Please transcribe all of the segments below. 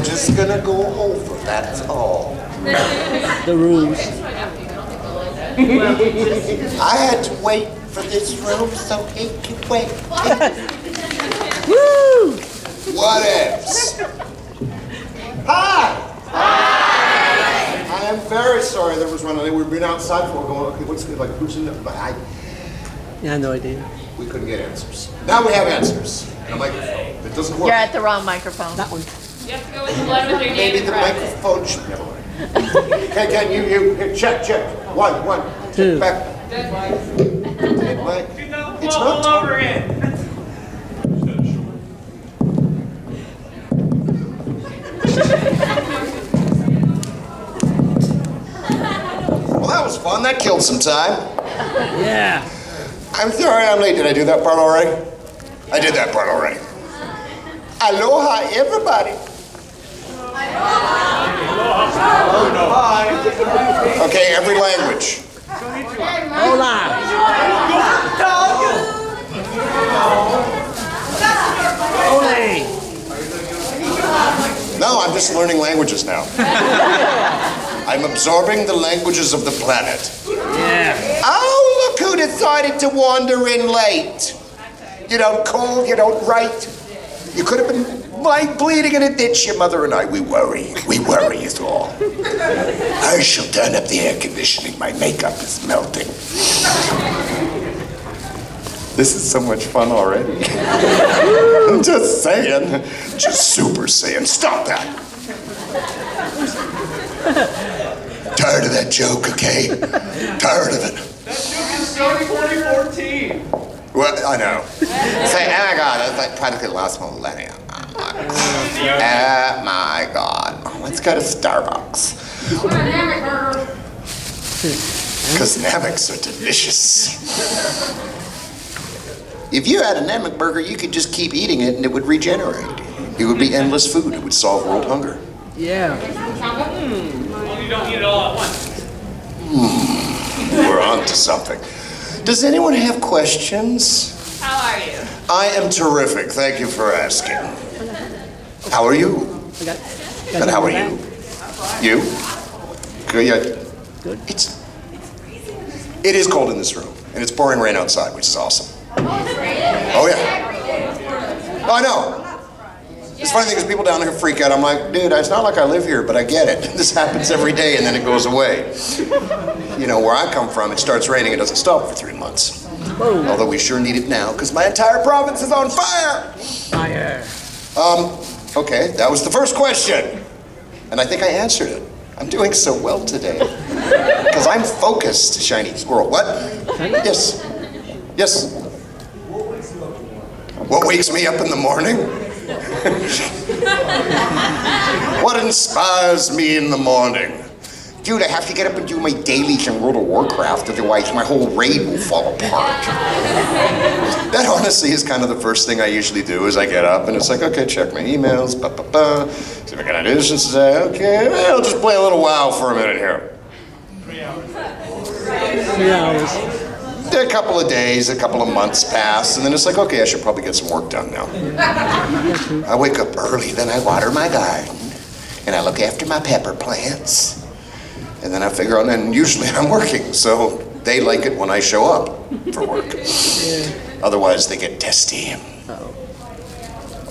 we're just gonna go over, that's all. The rules. I had to wait for this room so it could wait. Woo! What else? Hi! I am very sorry there was one. We've been outside for going, okay, what's good, like, who's in the, Yeah, no idea. we couldn't get answers. Now we have answers. And a microphone. It doesn't work. You're at the wrong microphone. That one. You have to go with the one with your name Maybe and the private. microphone should, never mind. Can you, here, check. One. Two. Back. Dead Mic. It's All not. over it. Well, that was fun. That killed some time. Yeah. I'm sorry I'm late. Did I do that part already? I did that part already. Aloha, everybody. Okay, every language. Hola. Ole. No, I'm just learning languages now. I'm absorbing the languages of the planet. Yeah. Oh, look who decided to wander in late. You don't call, you don't write. You could have been like bleeding in a ditch, your mother and I. We worry is all. I shall turn up the air conditioning. My makeup is melting. This is so much fun already. I'm just saying. Just super saying. Stop that. Tired of that joke, okay? Tired of it. That joke is starting 2014. Well, I know. Say, oh my God, that's like practically the last millennium. Oh my God. Let's go to Starbucks. Because Namecs are delicious. If you had a Namek burger, you could just keep eating it and it would regenerate. It would be endless food. It would solve world hunger. Yeah. Well, you don't eat it all at once. We're on to something. Does anyone have questions? How are you? I am terrific. Thank you for asking. How are you? I got And how are you? You? Good. Yeah. Good. It is cold in this room, and it's pouring rain outside, which is awesome. Oh yeah. Oh, I know. It's funny thing is people down here freak out. I'm like, dude, it's not like I live here, but I get it. This happens every day, and then it goes away. You know, where I come from, it starts raining, it doesn't stop for 3 months. Whoa. Although we sure need it now, because my entire province is on fire. Fire. Okay, that was the first question. And I think I answered it. I'm doing so well today. Because I'm focused, shiny squirrel. What? Yes. Yes. What wakes me up in the morning? What inspires me in the morning? Dude, I have to get up and do my dailies in World of Warcraft, otherwise my whole raid will fall apart. That honestly is kind of the first thing I usually do is I get up and it's like, okay, check my emails, see if I got any additions today, okay, I'll just play a little WoW for a minute here. 3 hours. 3 hours. A couple of days, a couple of months pass, and then it's like, okay, I should probably get some work done now. I wake up early, then I water my garden, and I look after my pepper plants. And then I figure out, and usually I'm working, so they like it when I show up for work. Otherwise, they get testy.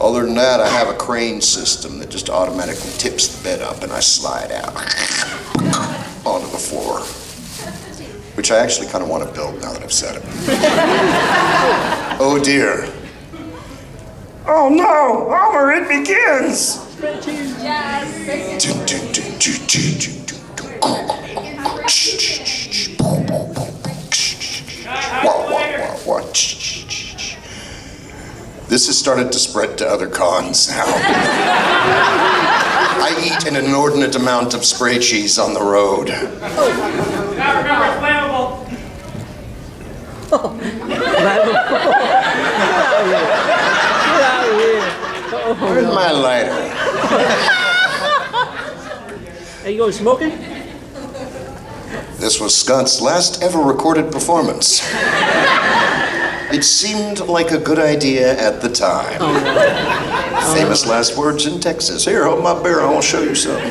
Other than that, I have a crane system that just automatically tips the bed up and I slide out onto the floor, which I actually kind of want to build now that I've said it. Oh dear. Oh no, Homer, it begins. Yes. This has started to spread to other cons now. I eat an inordinate amount of spray cheese on the road. Now remember, flammable. Where's my lighter? Are you going smoking? This was Scott's last ever recorded performance. It seemed like a good idea at the time. Famous last words in Texas. Here, hold my beer, I want to show you something.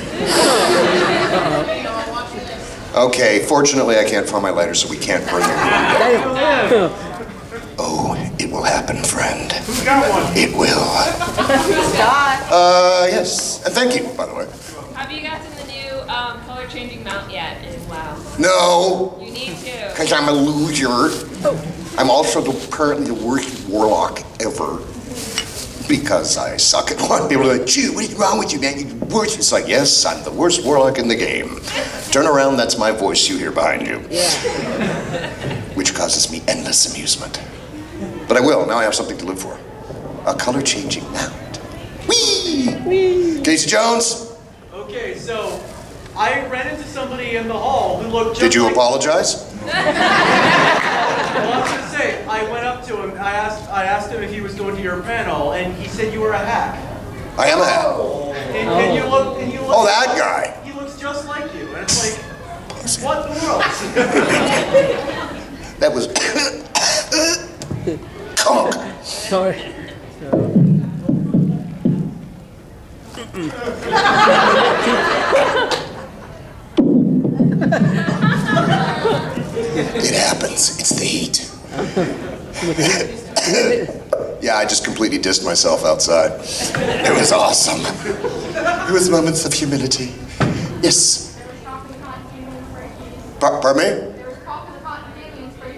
Okay, fortunately I can't find my lighter, so we can't burn the room. Oh, it will happen, friend. Who's got one? It will. Scott. Yes. And thank you, by the way. Have you gotten the new color changing mount yet? Wow. No, You need to. because I'm a loser. I'm also currently the worst warlock ever. Because I suck at one. People are like, "Chew, what is wrong with you, man? You're the worst." It's like, yes, I'm the worst warlock in the game. Turn around, that's my voice you hear behind you. Yeah. Which causes me endless amusement. But I will, now I have something to live for. A color-changing mount. Whee! Whee! Casey Jones, Okay, so I ran into somebody in the hall who looked just did you like... apologize? Well, I was gonna say, I went up to him, I asked him if he was going to your panel, and he said you were a hack. I am a hack. And you look, Oh, that guy. He looks just like you, and it's like, what in the world? That was... Conk. Sorry. It happens. It's the heat. Yeah, I just completely dissed myself outside. It was awesome. It was moments of humility. Yes. Pardon me? There was coffee in the cotton candy and spray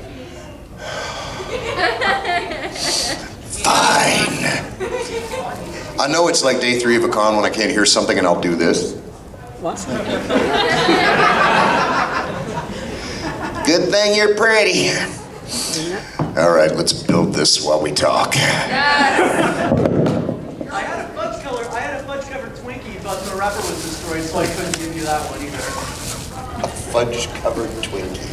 cheese. Fine. I know it's like day 3 of a con when I can't hear something and I'll do this. What? Good thing you're pretty. All right, let's build this while we talk. I had a fudge-covered Twinkie, but the wrapper was destroyed, so I couldn't give you that one either. A fudge-covered Twinkie.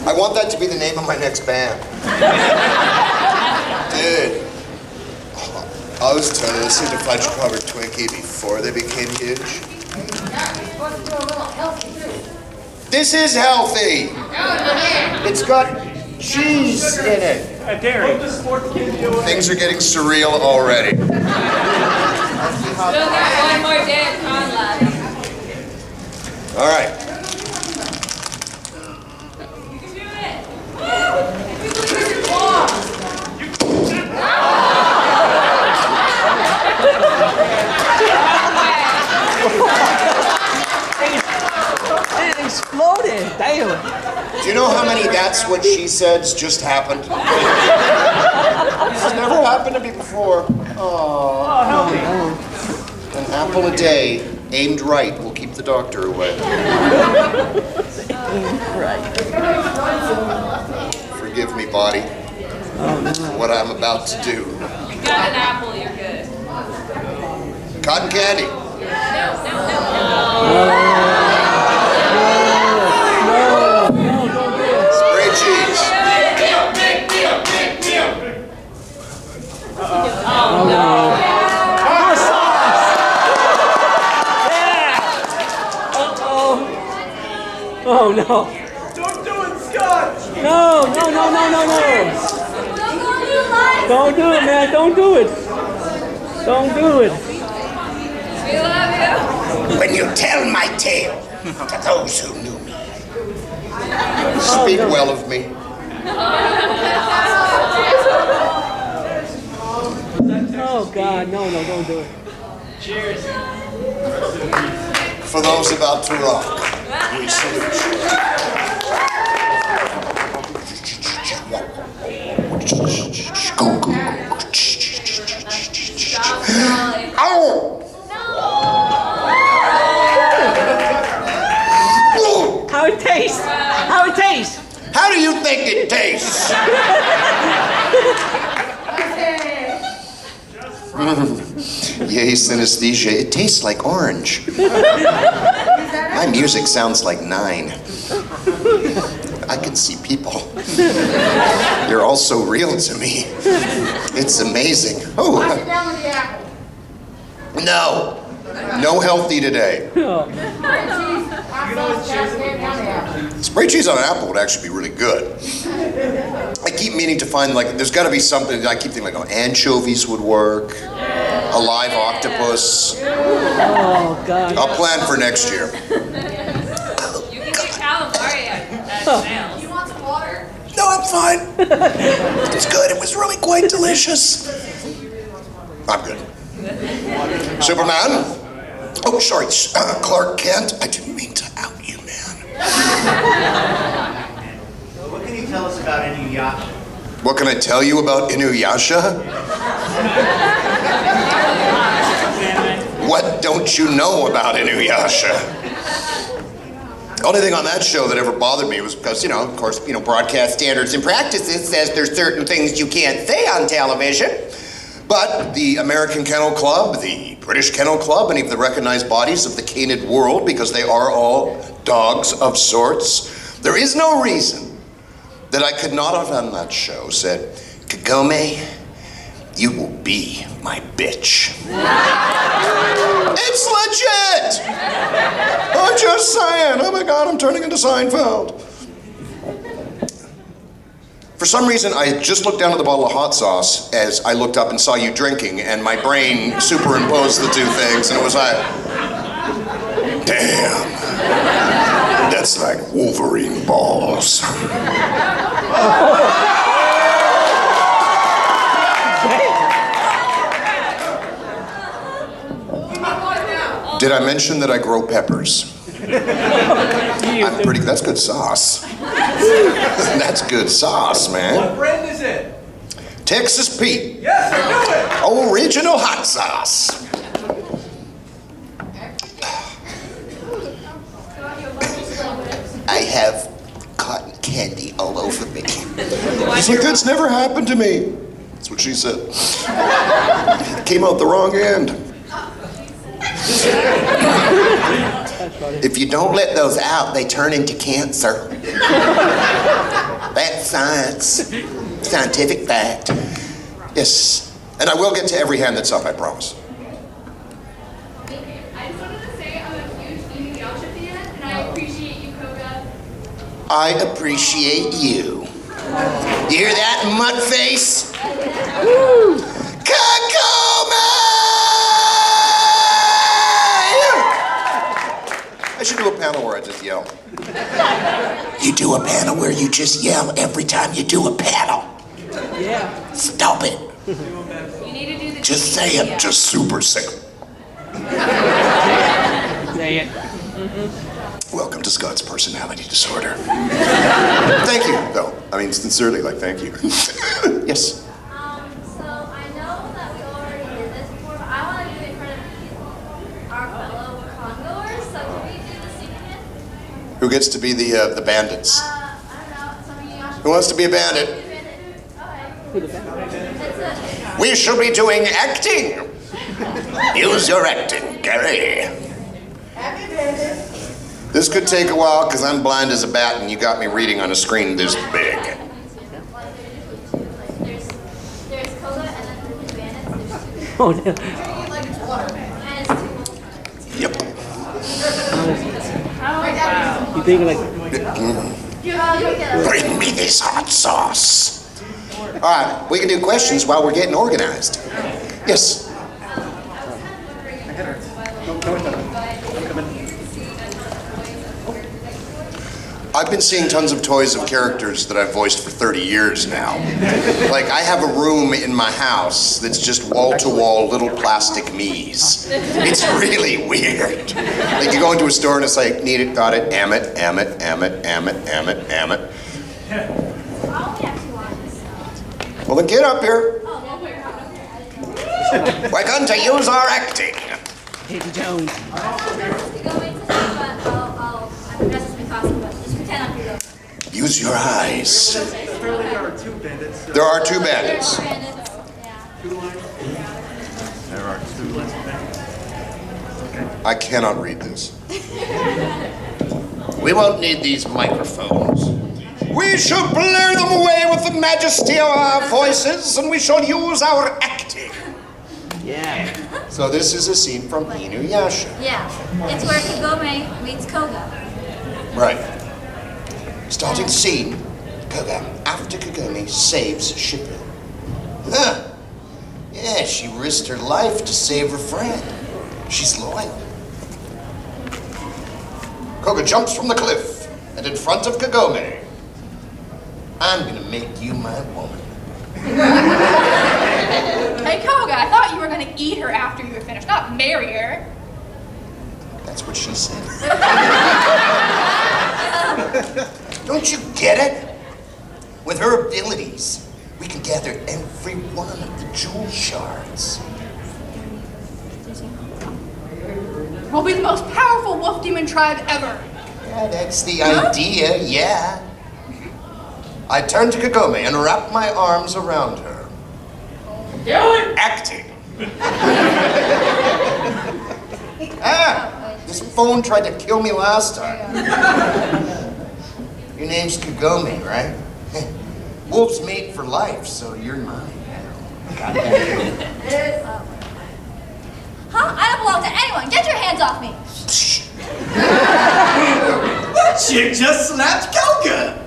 I want that to be the name of my next band. Dude. I was totally listening to fudge-covered Twinkie before they became huge. Yeah, you're supposed to do a little healthy too. This is healthy. It's got cheese in it. Dairy. Hope the sports kid do it. Things are getting surreal already. Still got one more day of con left. All right. You can do it. It exploded. Damn. Do you know how many "that's what she said's" just happened? This has never happened to me before. Oh, help me. An apple a day, aimed right, will keep the doctor away. Forgive me, body, for what I'm about to do. You got an apple, you're good. Cotton candy. Spray cheese. Oh no. Don't do it, Scott! No, no, no, no, no, no. Don't do it, man. Don't do it. Don't do it. We love you. When you tell my tale to those who knew me, speak well of me. Oh God, no, no, don't do it. Cheers. For those about to rock, we salute you. Go, go, go. Ow! How it tastes? How it tastes? How do you think it tastes? Yay, synesthesia. It tastes like orange. My music sounds like 9. I can see people. You're all so real to me. It's amazing. Oh, Wash it down with the apple. no. No healthy today. Oh, Spray cheese. Hot sauce, gas, down the apple. Spray cheese on an apple would actually be really good. I keep meaning to find, like, there's got to be something. I keep thinking, like, oh, anchovies would work. a live octopus. Oh, God. I'll plan for next year. You can get calamari at McNeil's. You want some water? No, I'm fine. It's good. It was really quite delicious. I'm good. Superman? Oh, sorry, Clark Kent. I didn't mean to out you, man. What can you tell us about Inuyasha? What can I tell you about Inuyasha? What don't you know about Inuyasha? The only thing on that show that ever bothered me was because, of course, broadcast standards and practices says there's certain things you can't say on television. But the American Kennel Club, the British Kennel Club, and even the recognized bodies of the canid world, because they are all dogs of sorts, there is no reason that I could not have on that show said, Kagome, you will be my bitch. It's legit! I'm just saying, oh my God, I'm turning into Seinfeld. For some reason, I just looked down at the bottle of hot sauce as I looked up and saw you drinking, and my brain superimposed the two things, and it was like, damn, that's like Wolverine balls. Did I mention that I grow peppers? I'm pretty, that's good sauce. That's good sauce, man. What brand is it? Texas Pete. Yes, I knew it! Original hot sauce. I have cotton candy all over me. She's like, that's never happened to me. That's what she said. It came out the wrong end. If you don't let those out, they turn into cancer. That's science. Scientific fact. Yes. And I will get to every hand that's up, I promise. I just wanted to say I'm a huge Inuyasha fan, and I appreciate you, Koga. I appreciate you. You hear that, mutt face? I should do a panel where I just yell. You do a panel where you just yell every time you do a panel. Yeah. Stop it. You need to do the Just say it. Just super sick. Say it. Welcome to Scott's personality disorder. Thank you, though. I mean, sincerely, thank you. Yes. So I know that we already did this before, but I want to do it in front of our fellow congoers. So can we do the scene again? Who gets to be the bandits? I don't know. Some of you guys should Who wants to be a bandit? We shall be doing acting. Use your acting, Gary. This could take a while because I'm blind as a bat and you got me reading on a screen this big. There's Koga and then the bandits. There's two. Oh, no. And it's two. Yep. You think Bring me this hot sauce. All right, we can do questions while we're getting organized. Yes. I've been seeing tons of toys of characters that I've voiced for 30 years now. I have a room in my house that's just wall-to-wall little plastic me's. It's really weird. You go into a store and it's like, need it, got it, am it, am it, am it, am it, am it, am it. I only have two on this. Well, then get up here. Oh, no, wait. We're going to use our acting. Katie Jones. To go into this, but I'm best as possible, but just pretend I'm Koga. Use your eyes. Apparently there are two bandits. There are two bandits. Bandits. Yeah. There are two bandits. I cannot read this. We won't need these microphones. We shall blur them away with the majesty of our voices, and we shall use our acting. Yeah. So this is a scene from Inuyasha. Yeah. It's where Kagome meets Koga. Right. Starting scene, Koga, after Kagome saves Shippo. Huh. Yeah, Yeah, she risked her life to save her friend. She's loyal. Koga jumps from the cliff, and in front of Kagome, I'm gonna make you my woman. Hey, Koga, I thought you were going to eat her after you were finished, not marry her. That's what she said. Don't you get it? With her abilities, we can gather every one of the jewel shards. We'll be the most powerful wolf demon tribe ever. Yeah, that's the idea, yeah. I turn to Kagome and wrap my arms around her. Do it! Acting. This phone tried to kill me last time. Your name's Kagome, right? Wolves mate for life, so you're mine. Huh? I don't belong to anyone. Get your hands off me. That chick just slapped Koga!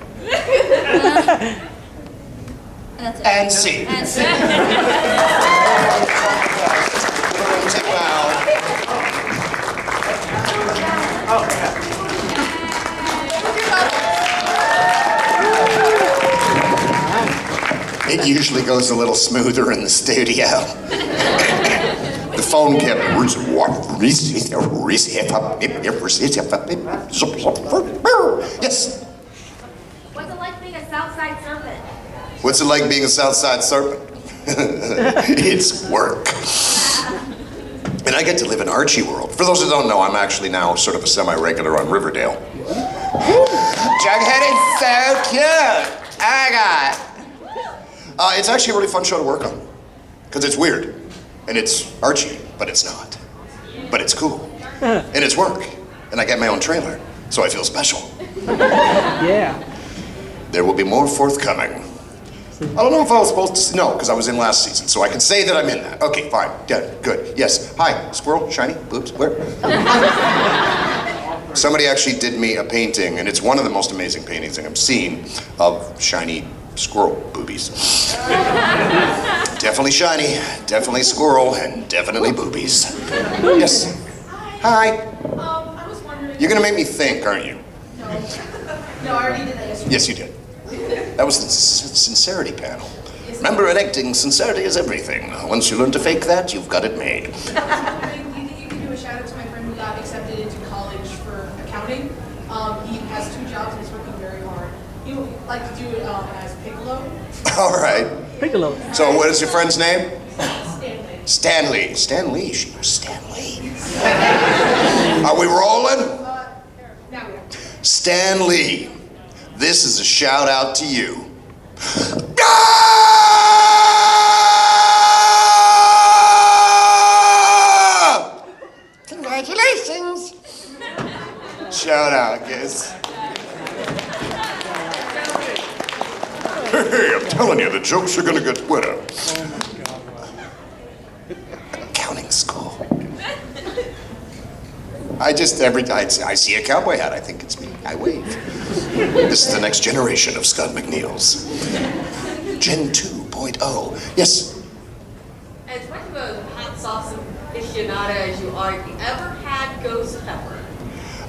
And see. And see. It usually goes a little smoother in the studio. The phone kept yes. What's it like being a Southside serpent? What's it like being a Southside serpent? It's work. And I get to live in Archie World. For those who don't know, I'm actually now sort of a semi-regular on Riverdale. Jughead is so cute. Oh my God. It's actually a really fun show to work on. Because it's weird. And it's Archie, but it's not. But it's cool. And it's work. And I get my own trailer. So I feel special. Yeah. There will be more forthcoming. I don't know if I was supposed to, no, because I was in last season, so I can say that I'm in that. Okay, fine, yeah, good, yes. Hi, squirrel, shiny, boobs, where? Somebody actually did me a painting, and it's one of the most amazing paintings I've seen of shiny squirrel boobies. Definitely shiny, definitely squirrel, and definitely boobies. Yes. Hi. I was wondering. You're gonna make me think, aren't you? No, I already did that yesterday. Yes, you did. That was the sincerity panel. Remember, in acting, sincerity is everything. Once you learn to fake that, you've got it made. Do you think you can do a shout out to my friend who got accepted into college for accounting? He has 2 jobs and he's working very hard. He would like to do it as Piccolo. All right. Piccolo. So what is your friend's name? Stanley. Stanley. She was Stanley. Are we rolling? Now we are. Stanley, this is a shout out to you. Congratulations. Shout out, guys. Hey, I'm telling you, the jokes are gonna get better. Accounting school. Every time I see a cowboy hat, I think it's me. I wave. This is the next generation of Scott McNeils. Gen 2.0. Yes? As much of a hot sauce aficionado as you are, have you ever had ghost pepper?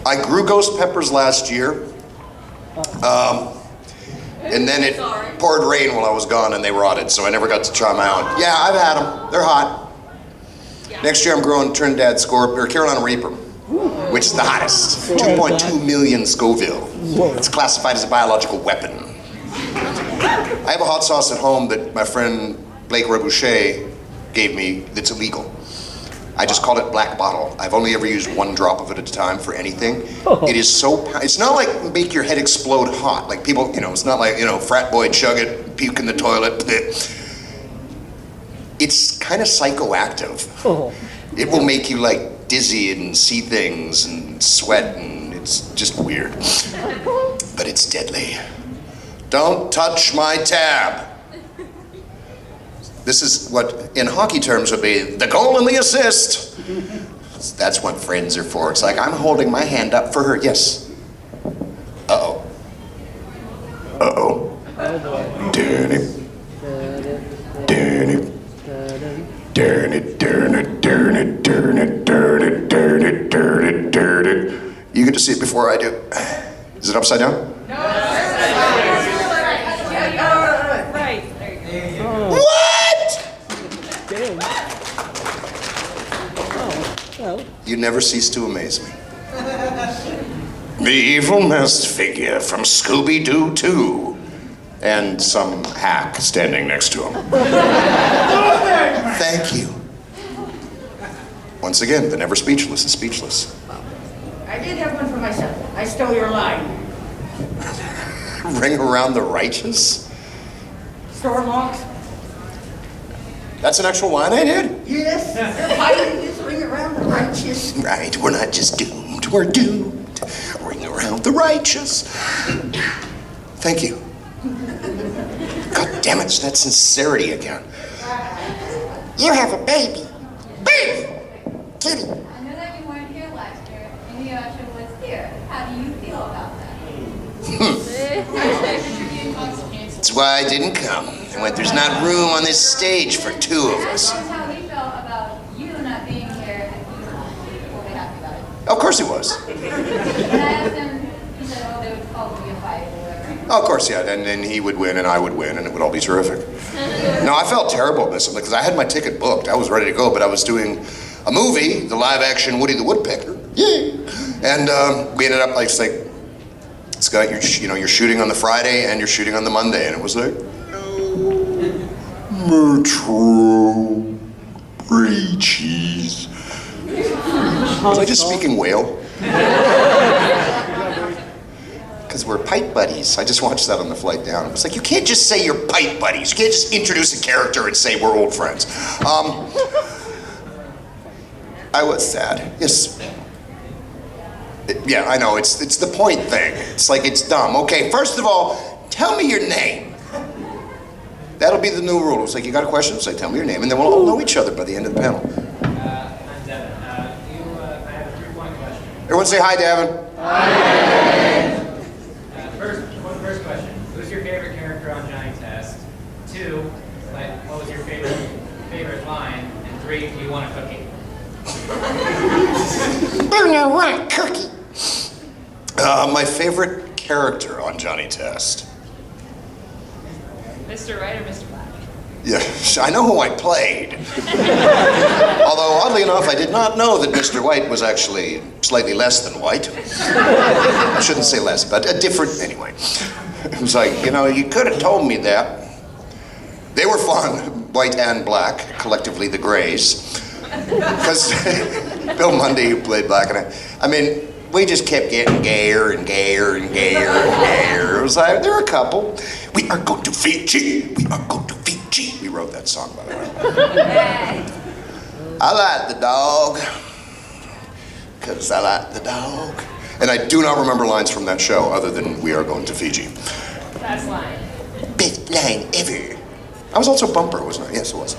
I grew ghost peppers last year. And then it poured rain while I was gone and they rotted, so I never got to try them out. Yeah, I've had them. They're hot. Yeah. Next year I'm growing Trinidad Scorpion, or Carolina Reaper, which is the hottest. 2.2 million Scoville. It's classified as a biological weapon. I have a hot sauce at home that my friend Blake Reboucher gave me that's illegal. I just call it Black Bottle. I've only ever used 1 drop of it at a time for anything. It is so, it's not like make your head explode hot. Like people, it's not like, frat boy chug it, puke in the toilet. It's kind of psychoactive. It will make you like dizzy and see things and sweat and it's just weird. But it's deadly. Don't touch my tab. This is what, in hockey terms, would be the goal and the assist. That's what friends are for. It's like, I'm holding my hand up for her. Yes. Uh-oh. Uh-oh. Danny. Danny. to see it before I do. Is it upside down? Right. What? Damn. Oh, well. You never cease to amaze me. The evil masked figure from Scooby-Doo 2. And some hack standing next to him. Thank you. Once again, the never speechless is speechless. I did have one for myself. I stole your line. Ring around the righteous? Store locks? That's an actual line I did? Yes. They're hiding this ring around the righteous. Right, we're not just doomed, we're doomed. Ring around the righteous. Thank you. God damn it, it's that sincerity again. You have a baby. Baby! Kitty. I know that you weren't here last year. Inuyasha was here. How do you feel about that? That's why I didn't come. I went, there's not room on this stage for two of us. That's how he felt about you not being here, and he was totally happy about it. Of course he was. When I asked him, he said, oh, there would probably be a fight or whatever. Oh, of course, yeah, and then he would win and I would win and it would all be terrific. No, I felt terrible about this because I had my ticket booked. I was ready to go, but I was doing a movie, the live-action Woody the Woodpecker. Yay! And we ended up like, Scott, you're shooting on the Friday and you're shooting on the Monday, and it was like, no, Metro, brie cheese. Was I just speaking whale? Because we're pipe buddies. I just watched that on the flight down. It was like, you can't just say you're pipe buddies. You can't just introduce a character and say we're old friends. I was sad. Yes. Yeah, I know. It's the point thing. It's like, it's dumb. Okay, first of all, tell me your name. That'll be the new rule. It's like, you got a question? It's like, tell me your name, and then we'll all know each other by the end of the panel. I'm Devin. I have a 3-point question. Everyone say hi, Davin. First question. Who's your favorite character on Johnny Test? 2, what was your favorite line? And 3, do you want a cookie? Do you want a cookie? My favorite character on Johnny Test. Mr. Right or Mr. Black? Yeah, I know who I played. Although, oddly enough, I did not know that Mr. White was actually slightly less than white. I shouldn't say less, but a different, anyway. It was like, you could have told me that. They were fun, white and black, collectively the Grays. Because Bill Mundy, who played Black, and I mean, we just kept getting gayer and gayer and gayer and gayer. It was like, there were a couple. We are going to Fiji. We are going to Fiji. We wrote that song, by the way. I like the dog, because I like the dog. And I do not remember lines from that show other than we are going to Fiji. Best line. Best line ever. I was also Bumper, wasn't I? Yes, it was.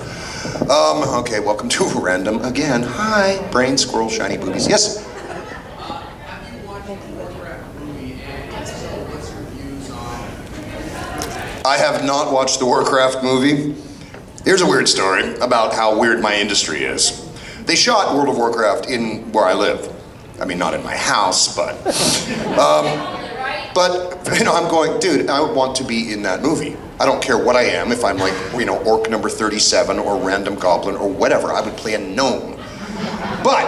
Okay, welcome to Random again. Hi, brain, squirrel, shiny boobies. Yes? Have you watched the Warcraft movie, and if so, what's your views on it? I have not watched the Warcraft movie. Here's a weird story about how weird my industry is. They shot World of Warcraft in where I live. I mean, not in my house, but... I'm going, dude, I want to be in that movie. I don't care what I am, if I'm like, orc number 37 or random goblin or whatever. I would play a gnome. But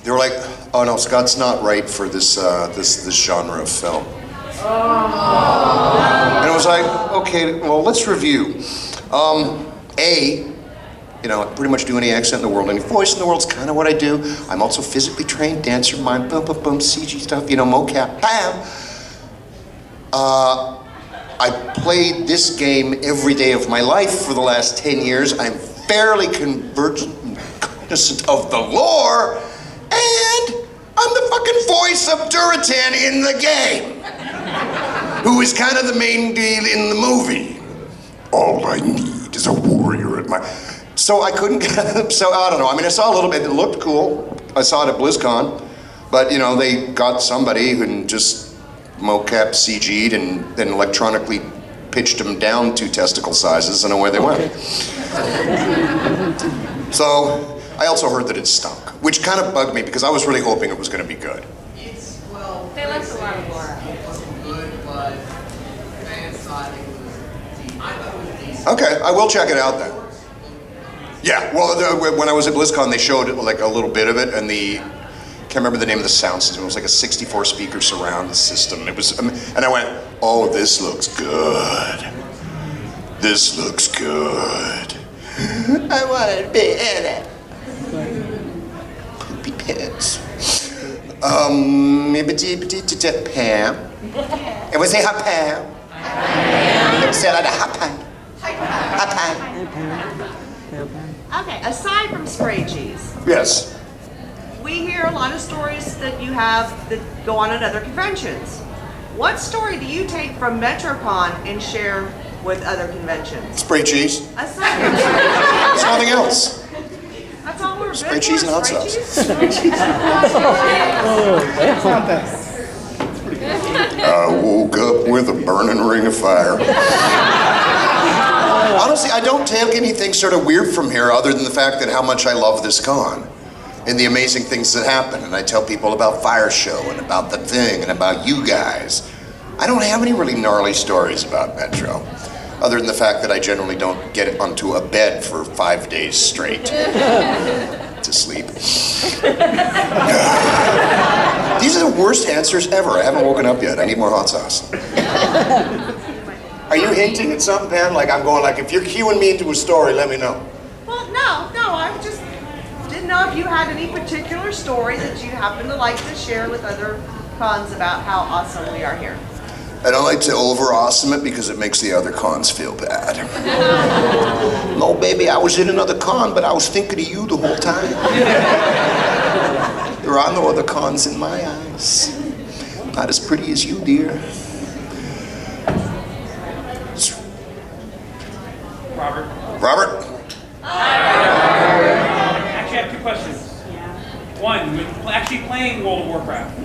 they were like, oh no, Scott's not right for this genre of film. And it was like, okay, well, let's review. Pretty much do any accent in the world, any voice in the world's kind of what I do. I'm also physically trained, dancer, mime, boom, boom, boom, CG stuff, mocap, bam. I played this game every day of my life for the last 10 years. I'm fairly conversant and cognizant of the lore, and I'm the fucking voice of Duratan in the game, who is kind of the main deal in the movie. All I need is a warrior at my... So I couldn't get... So I don't know. I mean, I saw a little bit. It looked cool. I saw it at BlizzCon, but they got somebody who just mocap CG'd and then electronically pitched them down 2 testicle sizes and away they went. So I also heard that it stunk, which kind of bugged me because I was really hoping it was going to be good. It's good, but fans thought it was decent. I thought it was decent. Okay, I will check it out then. Yeah, well, when I was at BlizzCon, they showed like a little bit of it, and can't remember the name of the sound system. It was like a 64 speaker surround system. It was, and I went, oh, this looks good. This looks good. I want to be in it. Poopy pants. Pam. It was a hot Pam. Say like a hot Pam. Hot Pam. Okay, aside from spray cheese, Yes. we hear a lot of stories that you have that go on at other conventions. What story do you take from Metrocon and share with other conventions? Spray cheese. Aside from There's nothing else. that's all we're Spray cheese and hot sauce. I woke up with a burning ring of fire. Honestly, I don't take anything sort of weird from here other than the fact that how much I love this con and the amazing things that happen. And I tell people about Fire Show and about the thing and about you guys. I don't have any really gnarly stories about Metro, other than the fact that I generally don't get onto a bed for 5 days straight to sleep. These are the worst answers ever. I haven't woken up yet. I need more hot sauce. Are you hinting at something, Pam? Like I'm going like, if you're cueing me into a story, let me know. Well, no, I just didn't know if you had any particular story that you happen to like to share with other cons about how awesome we are here. I don't like to over-awesome it because it makes the other cons feel bad. No, baby, I was in another con, but I was thinking of you the whole time. There are no other cons in my eyes. Not as pretty as you, dear. Robert? Actually, I have two questions. One, with actually playing World of Warcraft,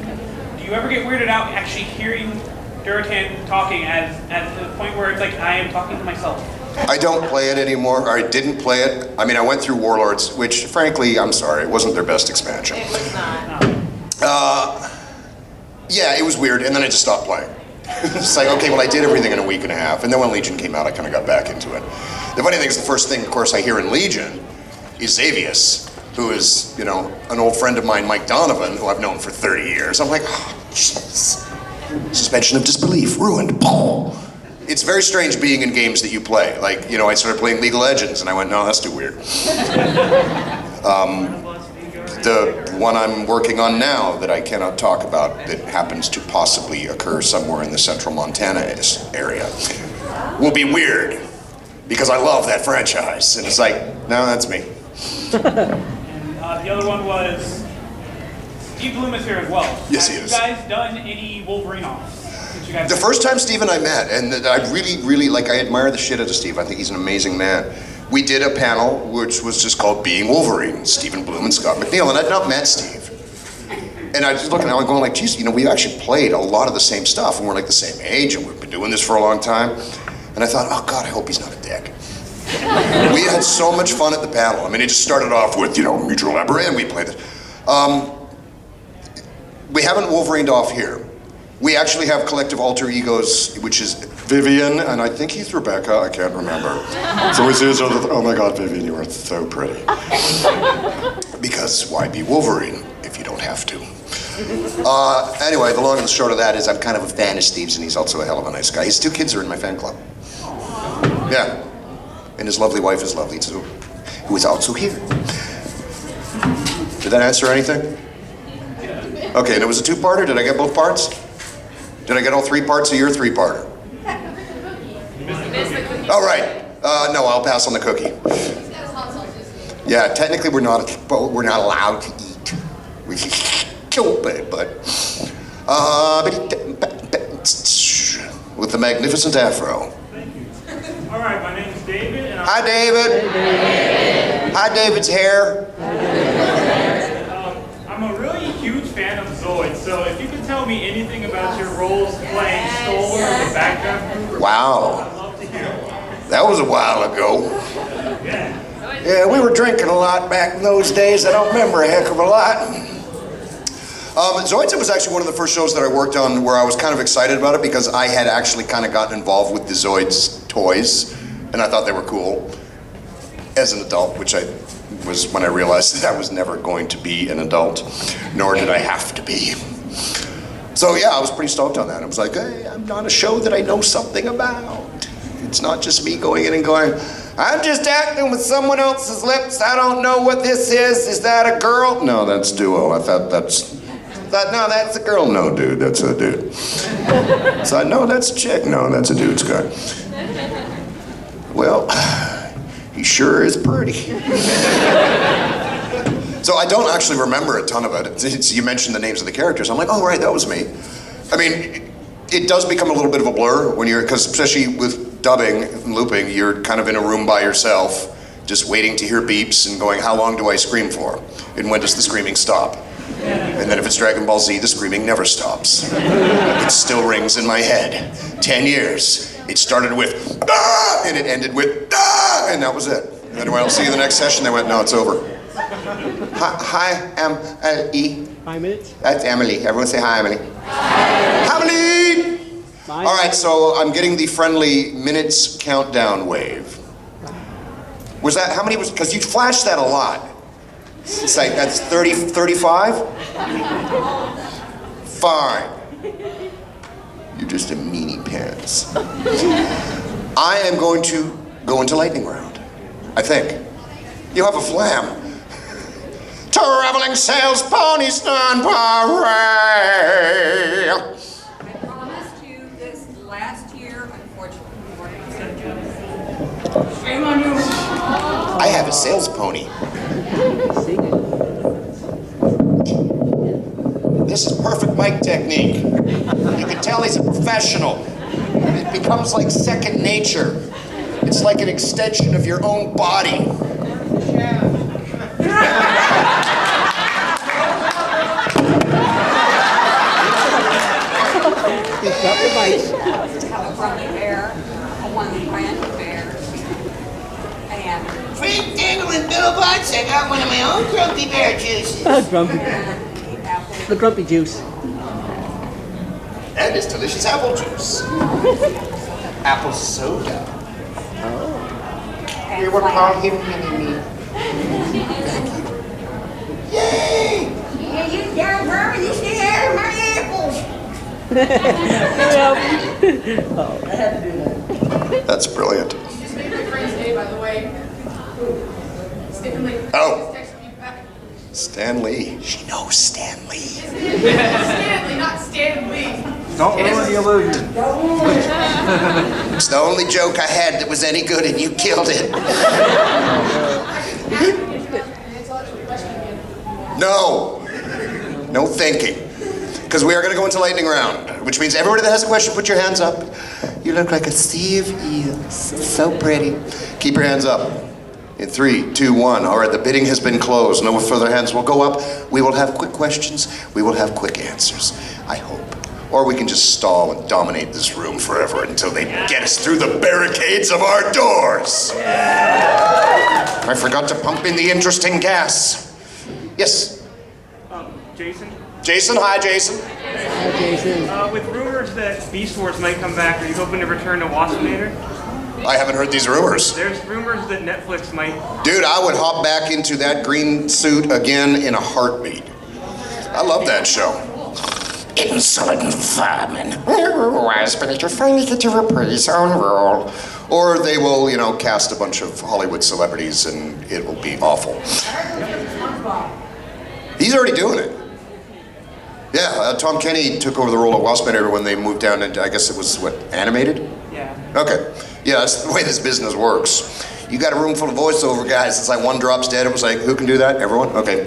do you ever get weirded out actually hearing Duratan talking at the point where it's like I am talking to myself? I don't play it anymore, or I didn't play it. I mean, I went through Warlords, which, frankly, I'm sorry, it wasn't their best expansion. It was not. Yeah, it was weird, and then I just stopped playing. It's like, okay, well, I did everything in a week and a half, and then when Legion came out, I kind of got back into it. The funny thing is, the first thing, of course, I hear in Legion is Xavius, who is, you know, an old friend of mine, Mike Donovan, who I've known for 30 years. I'm like, oh, jeez. Suspension of disbelief, ruined. It's very strange being in games that you play. Like, you know, I started playing League of Legends, and I went, no, that's too weird. The one I'm working on now that I cannot talk about that happens to possibly occur somewhere in the central Montana area will be weird because I love that franchise. And it's like, no, that's me. And the other one was, Steve Bloom is here as well. Yes, he is. Have you guys done any Wolverine offs? The first time Steve and I met, and I really, like, I admire the shit out of Steve. I think he's an amazing man. We did a panel which was just called Being Wolverine, Stephen Bloom and Scott McNeil, and I'd not met Steve. And I was just looking at him and going like, geez, you know, we actually played a lot of the same stuff, and we're like the same age, and we've been doing this for a long time. And I thought, oh God, I hope he's not a dick. We had so much fun at the panel. I mean, it just started off with, you know, mutual labyrinth, and we played it. We haven't Wolverined off here. We actually have collective alter egos, which is Vivian, and I think he's Rebecca, I can't remember. So we see each other, oh my God, Vivian, you are so pretty. Because why be Wolverine if you don't have to? Anyway, the long and the short of that is I'm kind of a fan of Steve's, and he's also a hell of a nice guy. His 2 kids are in my fan club. Yeah, and his lovely wife is lovely too, who is also here. Did that answer anything? Okay, and it was a 2-parter, did I get both parts? Did I get all 3 parts of your 3-parter? All right. No, I'll pass on the cookie. Yeah, technically we're not allowed to eat. We stupid, but with the magnificent afro. All right, my name is David. And Hi, David. Hi, David's hair. I'm a really huge fan of Zoid, so if you could tell me anything about your roles playing Stoller or the background group. Wow. I'd love to hear it. That was a while ago. Yeah, we were drinking a lot back in those days. I don't remember a heck of a lot. Zoids was actually one of the first shows that I worked on where I was kind of excited about it because I had actually kind of gotten involved with the Zoids toys, and I thought they were cool as an adult, which I was when I realized that I was never going to be an adult, nor did I have to be. So yeah, I was pretty stoked on that. I was like, hey, I'm on a show that I know something about. It's not just me going in and going, I'm just acting with someone else's lips. I don't know what this is. Is that a girl? No, that's duo. I thought no, that's a girl. No, dude, that's a dude. So no, that's a chick. No, that's a dude's guy. Well, he sure is pretty. So I don't actually remember a ton of it. You mentioned the names of the characters. I'm like, oh right, that was me. I mean, it does become a little bit of a blur when you're, because especially with dubbing and looping, you're kind of in a room by yourself, just waiting to hear beeps and going, how long do I scream for? And when does the screaming stop? And then if it's Dragon Ball Z, the screaming never stops. It still rings in my head. 10 years. It started with, ah! And it ended with, ah! And that was it. And then when I'll see you the next session, they went, no, it's over. Hi, Emily. 5 minutes? That's Emily. Everyone say hi, Emily. Hi. Emily! All right, so I'm getting the friendly minutes countdown wave. Was that, how many was, because you flashed that a lot. It's like, that's 30, 35? Fine. You're just a meanie pants. I am going to go into lightning round, I think. You have a flam. Traveling sales ponies on parade. I promised you this last year, unfortunately, we weren't going to do it. Shame on you. I have a sales pony. This is perfect mic technique. You can tell he's a professional. It becomes like second nature. It's like an extension of your own body. Have a grumpy bear, one brand new bear, and Frank Dangle and Bill Butts, I got one of my own grumpy bear juices. Grumpy. The grumpy juice. And it's delicious apple juice. Apple soda. Oh. We will call him Mini-Me. Yay! Yeah, you down, Vermin, you stay out of my apples. That's brilliant. You just made my friend's day, by the way. Stanley. Oh. Just texted me back. Stan Lee. She knows Stan Lee. Stanley, not Stan Lee. Don't ruin the illusion. It's the only joke I had that was any good and you killed it. No. No thinking. Because we are going to go into lightning round, which means everybody that has a question, put your hands up. You look like a sea of eels. So pretty. Keep your hands up. In 3, 2, 1. All right, the bidding has been closed. No further hands will go up. We will have quick questions. We will have quick answers. I hope. Or we can just stall and dominate this room forever until they get us through the barricades of our doors. I forgot to pump in the interesting gas. Yes? Jason? Jason, hi Jason. Hi, Jason. With rumors that Beast Wars might come back, are you hoping to return to Waspinator? I haven't heard these rumors. There's rumors that Netflix might... Dude, I would hop back into that green suit again in a heartbeat. I love that show. Insolent vermin. Waspinator finally get to reprise our role. Or they will, cast a bunch of Hollywood celebrities and it will be awful. He's already doing it. Yeah, Tom Kenny took over the role of Waspinator when they moved down into, I guess it was, animated? Yeah. Okay. Yeah, that's the way this business works. You got a room full of voiceover guys. It's like one drops dead. It was like, who can do that? Everyone? Okay.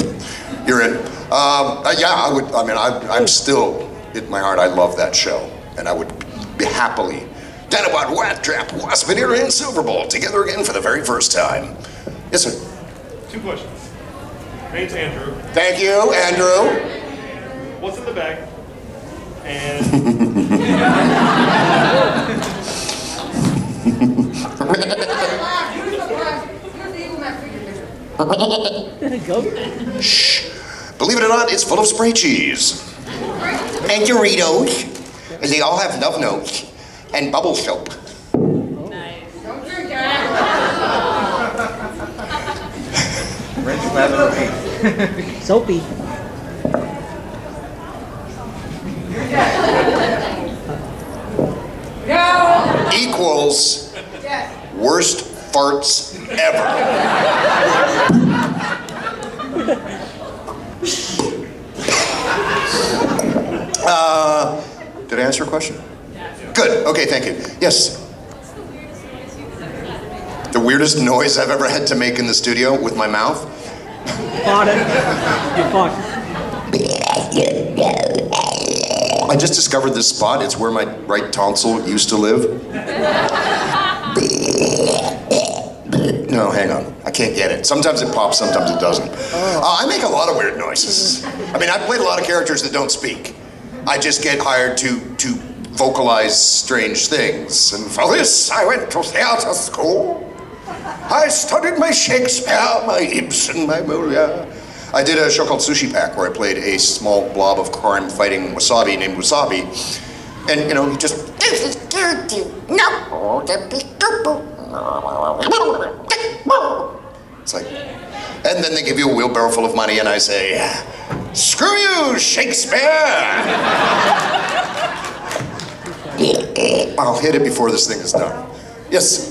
You're in. I'm still, in my heart, I love that show. And I would be happily, Dinobot, Rat Trap, Waspinator, and Silver Bolt together again for the very first time. Yes, sir. 2 questions. My name's Andrew. Thank you, Andrew. What's in the bag? And... Shh. Believe it or not, it's full of spray cheese. And Doritos. And they all have love notes. And bubble soap. Don't drink that. Rinse, lather, repeat. Soapy. Equals worst farts ever. Did I answer your question? Good. Okay, thank you. Yes. The weirdest noise I've ever had to make in the studio with my mouth? Fought it. You fucked. I just discovered this spot. It's where my right tonsil used to live. No, hang on. I can't get it. Sometimes it pops, sometimes it doesn't. I make a lot of weird noises. I mean, I've played a lot of characters that don't speak. I just get hired to vocalize strange things. And for this, I went to theater school. I studied my Shakespeare, my Ibsen, my Molière. I did a show called Sushi Pack where I played a small blob of crime-fighting wasabi named Wasabi. And, you know, he just... It's like... And then they give you a wheelbarrow full of money and I say, screw you, Shakespeare! I'll hit it before this thing is done. Yes?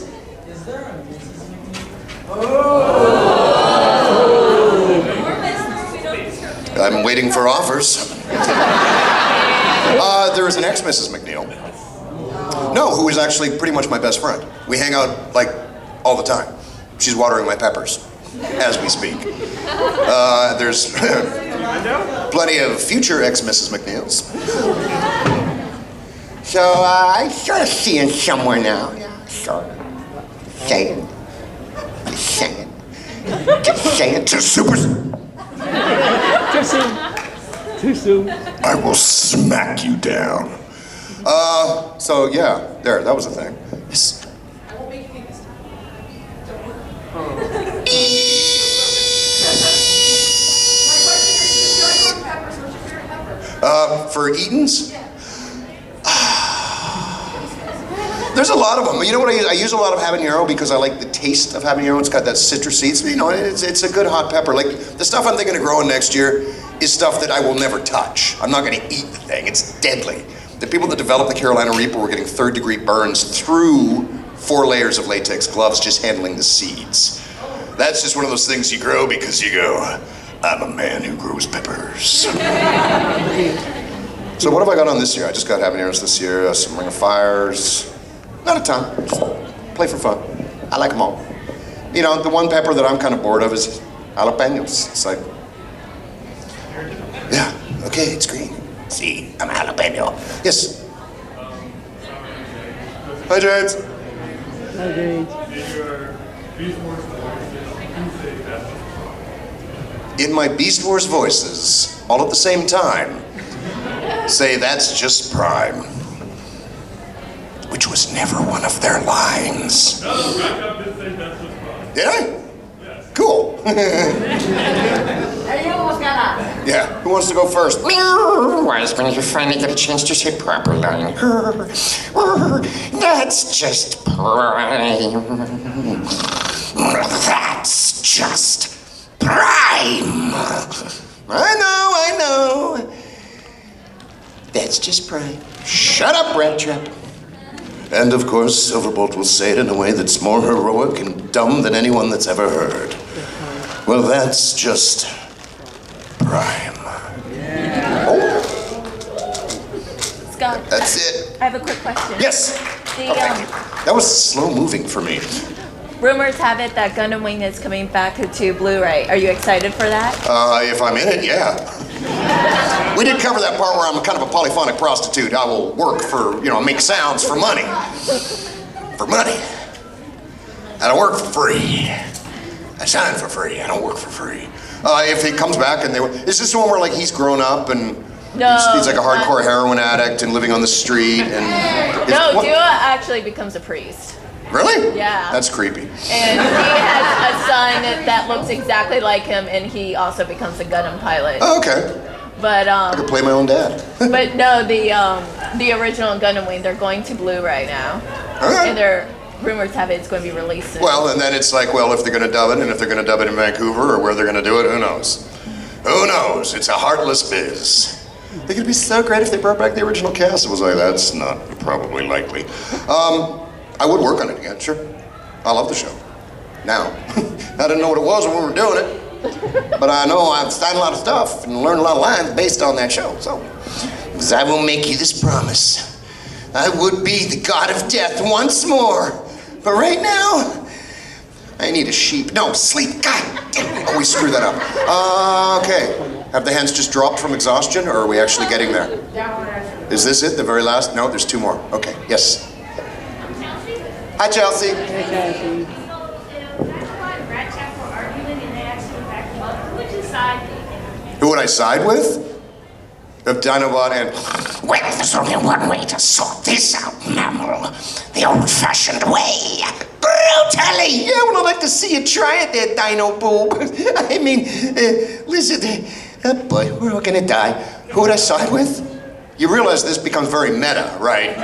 I'm waiting for offers. There is an ex-Mrs. McNeil. No, who is actually pretty much my best friend. We hang out, like, all the time. She's watering my peppers, as we speak. There's plenty of future ex-Mrs. McNeils. So, I sort of see him somewhere now. Yeah, sort of. Saying. Saying. Just saying. Too super. Too soon. Too soon. I will smack you down. So yeah, there, that was a thing. Yes. I won't make you think this time. Don't worry. My question is, if you like growing peppers, what's your favorite pepper? For Eaton's? There's a lot of them. You know what I use a lot of habanero because I like the taste of habanero. It's got that citrusy. You know, it's a good hot pepper. Like the stuff I'm thinking of growing next year is stuff that I will never touch. I'm not going to eat the thing. It's deadly. The people that developed the Carolina Reaper were getting third-degree burns through 4 layers of latex gloves just handling the seeds. That's just one of those things you grow because you go, I'm a man who grows peppers. So what have I got on this year? I just got habaneros this year, some Ring of Fires. Not a ton, just play for fun. I like them all. You know, the one pepper that I'm kind of bored of is jalapenos. It's like, yeah, okay, it's green. See, I'm a jalapeno. Yes. Hi, James. Hi, James. In my Beast Wars voices, all at the same time, say that's just Prime. Which was never one of their lines. No, Red did say that's just Prime. Did I? Yes. Cool. Hey, you almost got up. Yeah, who wants to go first? Why is when you finally get a chance to say proper line? That's just Prime. That's just Prime. I know. That's just Prime. Shut up, Rat Trap. And of course, Silverbolt will say it in a way that's more heroic and dumb than anyone that's ever heard. Well, that's just Prime. Oh, Scott. that's it. I have a quick question. Yes. The, That was slow moving for me. rumors have it that Gundam Wing is coming back to Blu-ray. Are you excited for that? If I'm in it, yeah. We did cover that part where I'm kind of a polyphonic prostitute. I will work for, make sounds for money. For money. I don't work for free. I sign for free. I don't work for free. If he comes back and is this the one where like he's grown up and he's like a hardcore heroin addict and living on the street and No, Dua actually becomes a priest. Really? Yeah. That's creepy. And he has a son that looks exactly like him, and he also becomes a Gundam pilot. Oh, okay. But I could play my own dad. but no, the original Gundam Wing, they're going to Blu-ray now, and they're rumors have it it's going to be released soon. Well, and then it's like, well, if they're going to dub it, and if they're going to dub it in Vancouver, or where they're going to do it, who knows? Who knows? It's a heartless biz. I think it'd be so great if they brought back the original cast. It was like, that's not probably likely. I would work on it again, sure. I love the show. Now, I didn't know what it was when we were doing it, but I know I've signed a lot of stuff and learned a lot of lines based on that show. So, because I will make you this promise. I would be the god of death once more. But right now, I need a sheep. No, sleep. God damn it. Oh, we screwed that up. Okay. Have the hands just dropped from exhaustion, or are we actually getting there? Is this it, the very last? No, there's 2 more. Okay, yes. Hi, Chelsea. Who would I side with? Of Dinobot and... Well, there's only one way to sort this out, mammal. The old-fashioned way. Brutally! Yeah, well, I'd like to see you try it there, Dino Boob. I mean, listen, oh boy, we're all gonna die. Who would I side with? You realize this becomes very meta, right?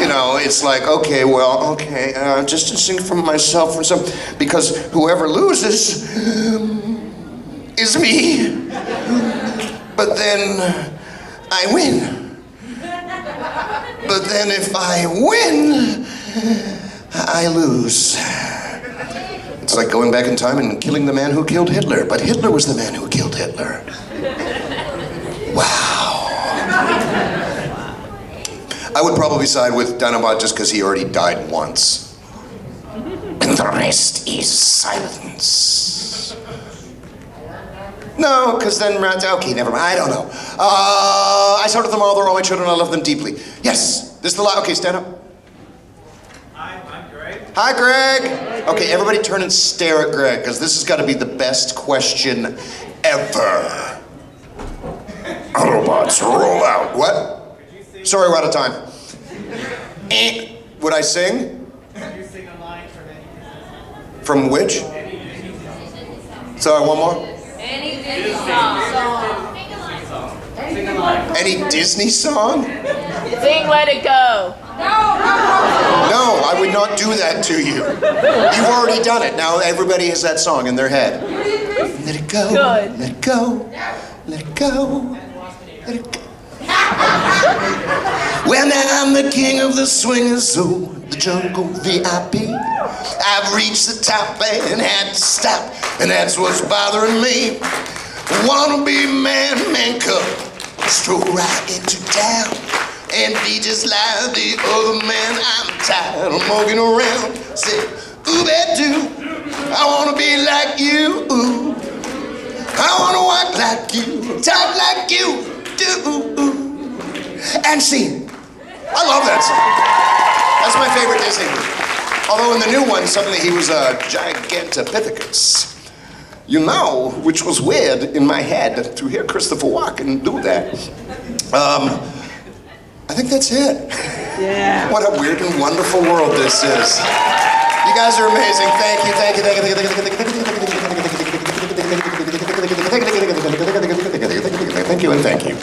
You know, it's like, okay, well, okay, just to sing for myself or something, because whoever loses is me. But then I win. But then if I win, I lose. It's like going back in time and killing the man who killed Hitler, but Hitler was the man who killed Hitler. Wow. I would probably side with Dinobot just because he already died once. And the rest is silence. No, because then, okay, never mind, I don't know. I side with them all, they're all my children, I love them deeply. Yes, this is the okay, stand up. Hi, I'm Greg. Hi, Greg. Okay, everybody turn and stare at Greg, because this has got to be the best question ever. Autobots, roll out. What? Sorry, we're out of time. Would I sing? Could you sing a line from any? From which? Sorry, one more. Any Disney song. Sing a line. Any Disney song? Sing Let It Go. No, I would not do that to you. You've already done it. Now everybody has that song in their head. Let it go. Good. Let it go. Let it go. Let it go. Well, now I'm the king of the swingers, so the jungle VIP. I've reached the top and had to stop, and that's what's bothering me. Wanna be man cub, stroll right into town, and be just like the other man. I'm tired of walking around. Say, ooh, doo, I wanna be like you. Ooh. I wanna walk like you, talk like you do, and sing. I love that song. That's my favorite Disney movie. Although in the new one, suddenly he was a Gigantopithecus. You know, which was weird in my head to hear Christopher Walken do that. I think that's it. Yeah. What a weird and wonderful world this is. You guys are amazing. Thank you, thank you, thank you, thank you, thank you, thank you, and thank you.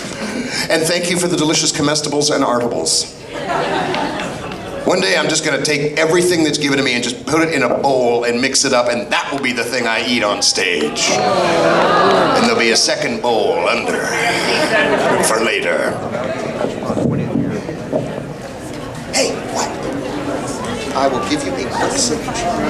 And thank you for the delicious comestibles and artables. One day I'm just gonna take everything that's given to me and just put it in a bowl and mix it up, and that will be the thing I eat on stage. And there'll be a second bowl under for later. Hey, what? I will give you a quick signature.